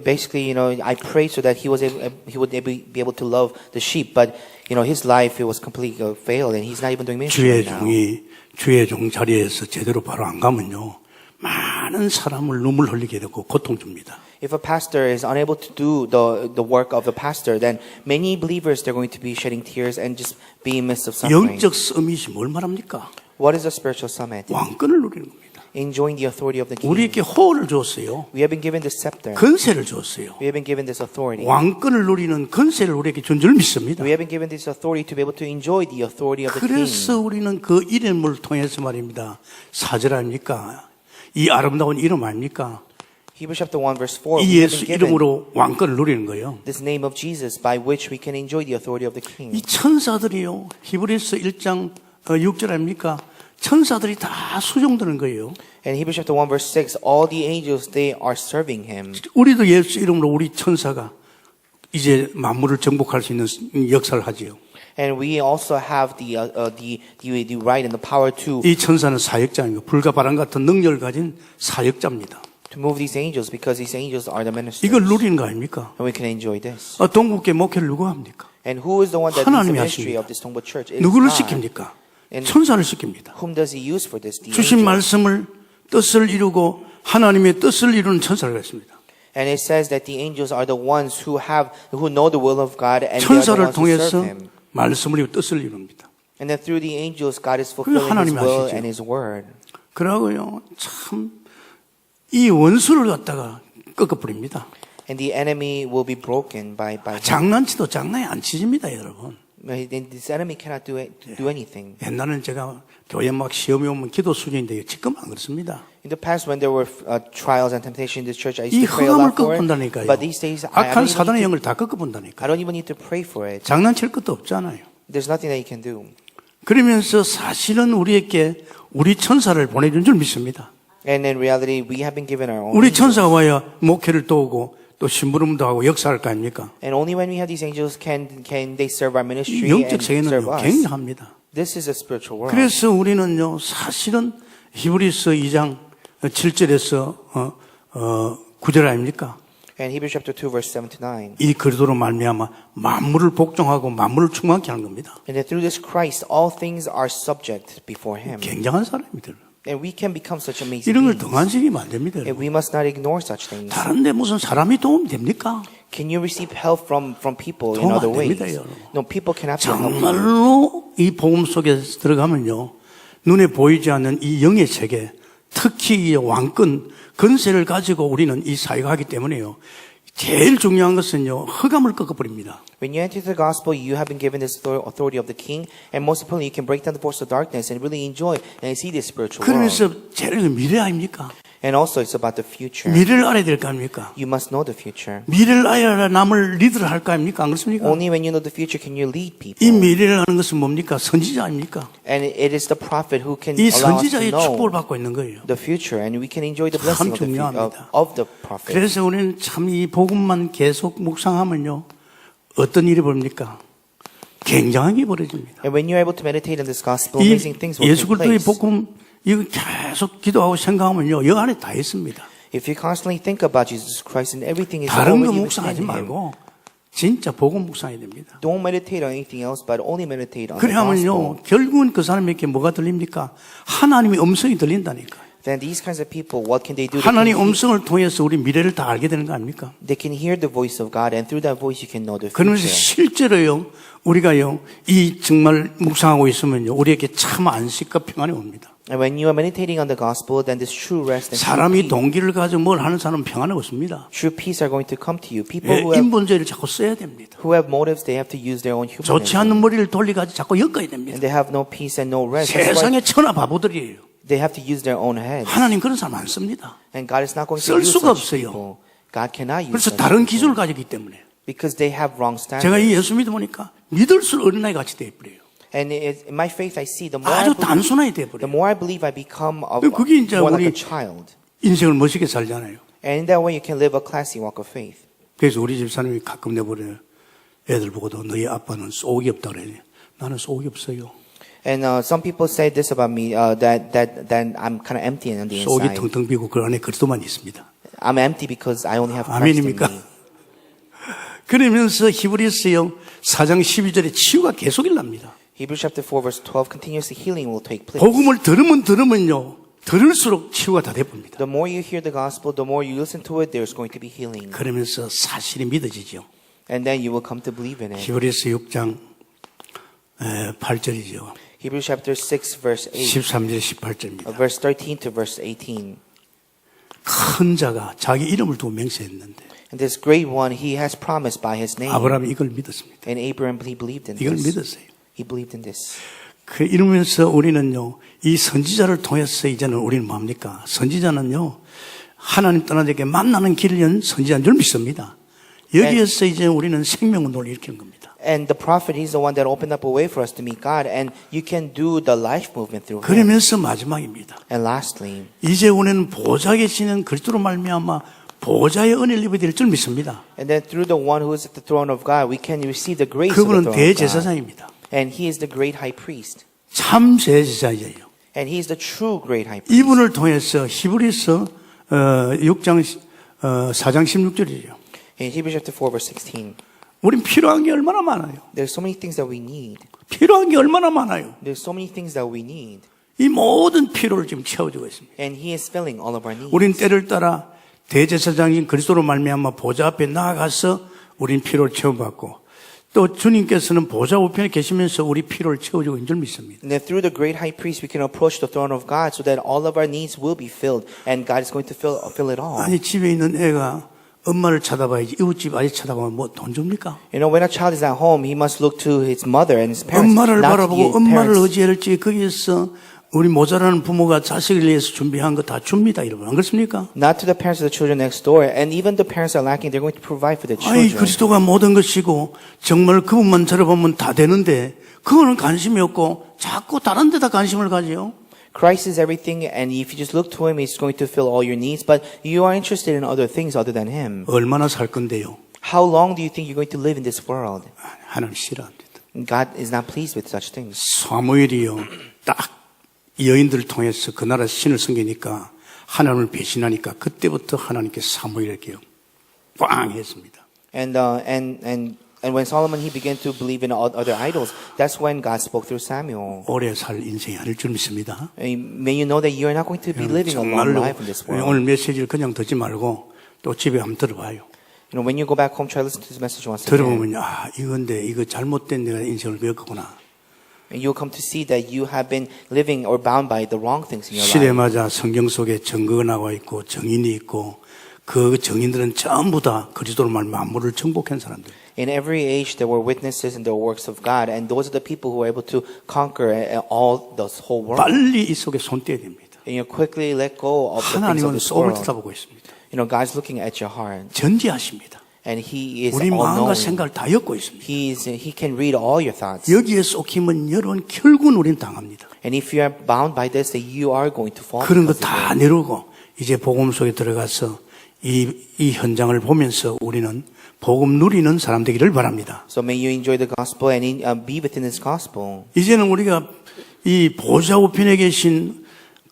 Basically, I prayed so that he would be able to love the sheep, but his life it was completely failed, and he's not even doing ministry 주의 right now. 종이 주의 종 자리에서 제대로 바로 안 가면요 많은 사람을 눈물 흘리게 되고 고통 줍니다. If a pastor is unable to do the work of the pastor, then many believers they're going to be shedding tears and just be in the midst of suffering. 영적 서밋이 뭘 말합니까? What is a spiritual summit? 왕권을 누리는 겁니다. Enjoying the authority of the king. 우리에게 호를 줬어요. We have been given this scepter. 건세를 줬어요. We have been given this authority. 왕권을 누리는 건세를 우리에게 준 줄 믿습니다. We have been given this authority to be able to enjoy the authority of the 그래서 king. 우리는 그 이름을 통해서 말입니다. 사절 아닙니까? 이 아름다운 이름 아닙니까? Hebrews chapter 1 verse 4. 이 We have 예수 been given 이름으로 왕권을 누리는 거예요. this name of Jesus by which we can enjoy the authority of the king. 이 천사들이요. 히브리서 1장 6절 아닙니까? 천사들이 다 수종드는 거예요. And Hebrews chapter 1 verse 6, all the angels they are serving him. 우리도 예수 이름으로 우리 천사가 이제 만물을 정복할 수 있는 역사를 하지요. And we also have the right and the power to 이 천사는 사역자입니다. 불과 바람 같은 능력을 가진 사역자입니다. move these angels because these angels are the ministers. 이걸 누리는 거 아닙니까? And we can enjoy this. 동국계 목회를 누가 합니까? And who is the one that leads the 하나님이 ministry 하십니다. of this Tongbo church? It is 누구를 God. 시킵니까? And 천사를 시킵니다. whom does he use for this? The 주신 angels. 말씀을 뜻을 이루고 하나님의 뜻을 이루는 천사를 했습니다. And it says that the angels are the ones who know the will of God and they are the 천사를 ones who 통해서 serve him. 말씀을 이루고 뜻을 이룹니다. And then through the angels, God is fulfilling His 하나님이 will 하시죠. and His word. 그러고요, 참, 이 원수를 갖다가 꺾어버립니다. And the enemy will be broken by him. 장난치도 장난이 안 치집니다, 여러분. This enemy cannot do anything. 옛날에는 제가 교회 막 시험이 오면 기도 수준인데 지금 안 그렇습니다. In the past, when there were trials and temptation in this church, I used 이 to pray a 흑암을 lot for it. 꺾어본다니까요. But these days, I 악한 don't 사단의 even 영을 다 꺾어본다니까요. I don't even need to pray for it. 장난칠 것도 없잖아요. There's nothing that you can do. 그러면서 사실은 우리에게 우리 천사를 보내준 줄 믿습니다. And in reality, we have been given our own. 우리 angels. 천사가 와야 목회를 도우고 또 심부름도 하고 역사할 거 아닙니까? And only when we have these angels can they serve our ministry 영적 and serve 세계는요 us. 굉장합니다. This is a spiritual world. 그래서 우리는요 사실은 히브리서 2장 7절에서 9절 아닙니까? And Hebrews chapter 2 verse 7 to 9. 이 그리스도로 말미암아 만물을 복종하고 만물을 충만케 하는 겁니다. And that through this Christ, all things are subject before Him. 굉장한 사람이들. And we can become such amazing 이런 걸 beings. 등한시키면 안 됩니다. And we must not ignore such things. 다른데 무슨 사람이 도움 됩니까? Can you receive help from people in 도움 안 other ways? 됩니다, 여러분. No, people cannot help you. 정말로 이 복음 속에 들어가면요 눈에 보이지 않는 이 영의 세계, 특히 이 왕권 건세를 가지고 우리는 이 사회가 하기 때문에요. 제일 중요한 것은요 흑암을 꺾어버립니다. When you enter the gospel, you have been given this authority of the King, and most importantly, you can break down the force of darkness and really enjoy and see this spiritual world. 그러면서 제일 미래 아닙니까? And also, it's about the future. 미래를 알아야 될 거 아닙니까? You must know the future. 미래를 알아야 남을 리드를 할 거 아닙니까? 안 그렇습니까? Only when you know the future can you lead people. 이 미래를 아는 것은 뭡니까? 선지자 아닙니까? And it is the prophet who can 이 allow us to 선지자의 축복을 know 받고 있는 거예요. the future, and we can enjoy the 참 blessing 중요합니다. of the prophet. 그래서 우리는 참 이 복음만 계속 묵상하면요 어떤 일이 벌립니까? 굉장한 게 벌어집니다. And when you're able to meditate on this gospel, 이 amazing things will 예수 take 그리스도의 place. 복음 이거 계속 기도하고 생각하면요 여 안에 다 있습니다. If you constantly think about Jesus Christ and everything is 다른 거 already 묵상하지 within Him, 말고 진짜 복음 묵상해야 됩니다. don't meditate on anything else, but only meditate on the 그래야면요 gospel. 결국은 그 사람에게 뭐가 들립니까? 하나님의 음성이 들린다니까. Then these kinds of people, what can they do? 하나님의 음성을 통해서 우리 미래를 다 알게 되는 거 아닙니까? They can hear the voice of God, and through that voice, you can know the 그러면서 future. 실제로요 우리가요 이 정말 묵상하고 있으면요 우리에게 참 안식과 평안이 옵니다. And when you are meditating on the gospel, then this true rest and true 사람이 peace, 동기를 가지고 뭘 하는 사람은 평안이 없습니다. true peace are going to come to you. People 예, 인본주의를 자꾸 써야 됩니다. who have motives, they have to use their own 좋지 humanism. 않는 머리를 돌려가지고 자꾸 엮어야 됩니다. And they have no peace and no rest. That's why 세상에 천하 바보들이에요. they have to use their own heads. 하나님 그런 사람 안 씁니다. And God is not going to 쓸 use 수가 such 없어요. people. God cannot use 그래서 such 다른 people. 기준을 가지기 때문에 because they have wrong standards. 제가 이 예수 믿어보니까 믿을수록 어린아이 같이 돼버려요. And in my faith, I see the more 아주 단순하게 the 돼버려요. more I believe, I become 그게 이제 more like 우리 a child. 인생을 멋있게 살잖아요. And in that way, you can live a classy walk of faith. 그래서 우리 집사님이 가끔 내버려요. 애들 보고도 너희 아빠는 쏙이 없다 그래요. 나는 쏙이 없어요. And some people say this about me, that I'm kind of empty on the 속이 inside. 텅텅 비고 그 안에 그리스도만 있습니다. I'm empty because I only have Christ in 아멘입니까? me. 그러면서 히브리서요 4장 12절에 치유가 계속 일납니다. Hebrews chapter 4 verse 12, continuously healing will take place. 복음을 들으면요 들을수록 치유가 다 돼봅니다. The more you hear the gospel, the more you listen to it, there's going to be healing. 그러면서 사실이 믿어지죠. And then you will come to believe in it. 히브리서 6장 8절이죠. Hebrews chapter 6 verse 8, 13절 18절입니다. verse 13 to verse 18. 큰 자가 자기 이름을 두고 맹세했는데 And this great one, he has promised by his name. 아브라함이 이걸 믿었습니다. And Abraham, he believed in 이걸 this. 믿었어요. He believed in this. 그 이러면서 우리는요, 이 선지자를 통해서 이제는 우리는 뭡니까? 선지자는요, 하나님 떠나게 만나는 길을 연 선지자인 줄 믿습니다. 여기에서 이제 우리는 생명운동을 일으키는 겁니다. And the prophet, he's the one that opened up a way for us to meet God. And you can do the life movement through him. 그러면서 마지막입니다. And lastly, 이제 우리는 보좌에 계시는 그리스도로 말미암아 보좌의 은혜를 입어야 될 줄 믿습니다. and then through the one who is at the throne of God, we can receive the grace of the 그분은 throne of God. 대제사장입니다. And he is the great high priest. 참 제사장이에요. And he is the true great high priest. 이분을 통해서 히브리서 4장 16절이죠. In Hebrews chapter 4 verse 16, 우린 필요한 게 얼마나 많아요. there's so many things that we need. 필요한 게 얼마나 많아요. There's so many things that we need. 이 모든 필요를 지금 채워주고 있습니다. And he is filling all of our needs. 우린 때를 따라 대제사장인 그리스도로 말미암아 보좌 앞에 나아가서 우린 필요를 채워받고 또 주님께서는 보좌 우편에 계시면서 우리 필요를 채워주고 있는 줄 믿습니다. And then through the great high priest, we can approach the throne of God so that all of our needs will be filled. And God is going to fill it all. 아니 집에 있는 애가 엄마를 쳐다봐야지 이웃집 아이 쳐다보면 뭐 돈 줍니까? You know, when a child is at home, he must look to his mother and his parents. 엄마를 not to 바라보고 his 엄마를 parents. 의지할지 거기에서 우리 모자라는 부모가 자식을 위해서 준비한 거 다 줍니다. 여러분 안 그렇습니까? Not to the parents of the children next door. And even the parents are lacking, they're going to provide for the 아이 children. 그리스도가 모든 것이고 정말 그분만 들어보면 다 되는데 그거는 관심이 없고 자꾸 다른 데다 관심을 가지요. Christ is everything, and if you just look to him, he's going to fill all your needs. But you are interested in other things other than him. 얼마나 살 건데요? How long do you think you're going to live in this world? 하나님 싫어합니다. God is not pleased with such things. 사무엘이요 딱 여인들을 통해서 그 나라 신을 섬기니까 하나님을 배신하니까 그때부터 하나님께 사무엘에게 꽝 했습니다. And when Solomon he began to believe in other idols, that's when God spoke through Samuel. 오래 살 인생이 아닐 줄 믿습니다. May you know that you are not going to be living a long 정말로 life in this world. 오늘 메시지를 그냥 듣지 말고 또 집에 한번 들어봐요. You know, when you go back home, try to listen to this message once again. 들어보면 이거 잘못된 내가 인생을 겪었구나. And you'll come to see that you have been living or bound by the wrong things in your life. 시대마다 성경 속에 증거가 나와 있고 정인이 있고 그 정인들은 전부 다 그리스도로 말 만물을 정복한 사람들. In every age, there were witnesses in the works of God, and those are the people who were able to conquer all the whole world. 빨리 이 속에 손 떼야 됩니다. And you quickly let go of the things of 하나님은 this 속을 world. 쳐다보고 있습니다. You know, God's looking at your heart, 전지하십니다. and He is 우리 마음과 all-knowing. 생각을 다 엮고 있습니다. He can read all your thoughts. 여기에 속히면 여러분 결국은 우리는 당합니다. And if you are bound by this, that you are going to fall. 그런 거 because of 다 it. 내려오고 이제 복음 속에 들어가서 이 현장을 보면서 우리는 복음 누리는 사람 되기를 바랍니다. So may you enjoy the gospel and be within this gospel. 이제는 우리가 이 보좌 우편에 계신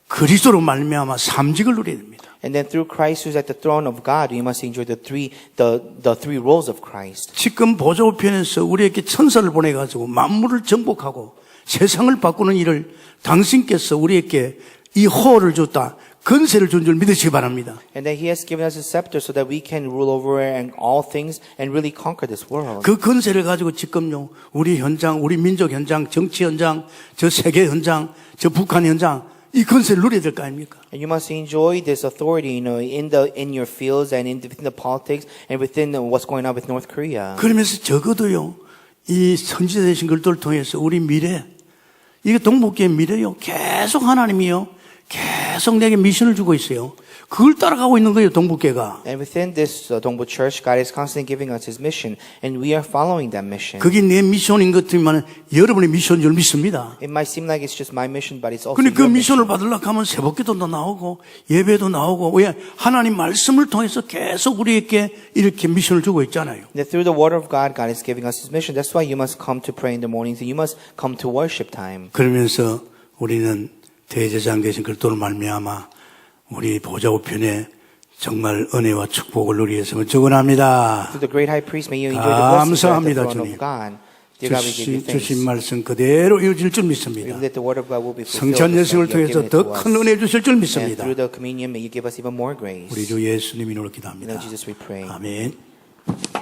그리스도로 말미암아 삼직을 누려야 됩니다. And then through Christ who's at the throne of God, you must enjoy the three roles of Christ. 지금 보좌 우편에서 우리에게 천사를 보내가지고 만물을 정복하고 세상을 바꾸는 일을 당신께서 우리에게 이 호를 줬다. 건세를 준 줄 믿으시기 바랍니다. And that He has given us a scepter so that we can rule over and all things and really conquer this world. 그 건세를 가지고 지금요 우리 현장, 우리 민족 현장, 정치 현장, 저 세계 현장, 저 북한 현장 이 건세를 누려야 될 거 아닙니까? And you must enjoy this authority, you know, in your fields and within the politics and within what's going on with North Korea. 그러면서 적어도요 이 선지자 되신 것들을 통해서 우리 미래, 이게 동북계의 미래요 계속 하나님이요 계속 내게 미션을 주고 있어요. 그걸 따라가고 있는 거예요, 동북계가. And within this Dongbu Church, God is constantly giving us His mission, and we are following that mission. 그게 내 미션인 것 같지만 여러분의 미션인 줄 믿습니다. It might seem like it's just my mission, but it's also 근데 그 your 미션을 mission. 받으려고 하면 새벽기도도 나오고 예배도 나오고 왜 하나님 말씀을 통해서 계속 우리에게 이렇게 미션을 주고 있잖아요. That through the Word of God, God is giving us His mission. That's why you must come to pray in the mornings, and you must come to worship time. 그러면서 우리는 대제사장 되신 그리스도로 말미암아 우리 보좌 우편에 정말 은혜와 축복을 누리겠음을 축원합니다. Through the great High Priest, may you enjoy the blessings at the 감사합니다, throne 주님. of God. Dear God, we give you thanks. 주신 말씀 그대로 이어질 줄 We 믿습니다. believe that the Word of God will be fulfilled. 성찬 just 예식을 like you have 통해서 given it 더 to us. 큰 은혜 주실 줄 And 믿습니다. through the communion, may you give us even more grace. 우리 주 예수님 이름으로 In the 기도합니다. name of Jesus, we pray. 아멘.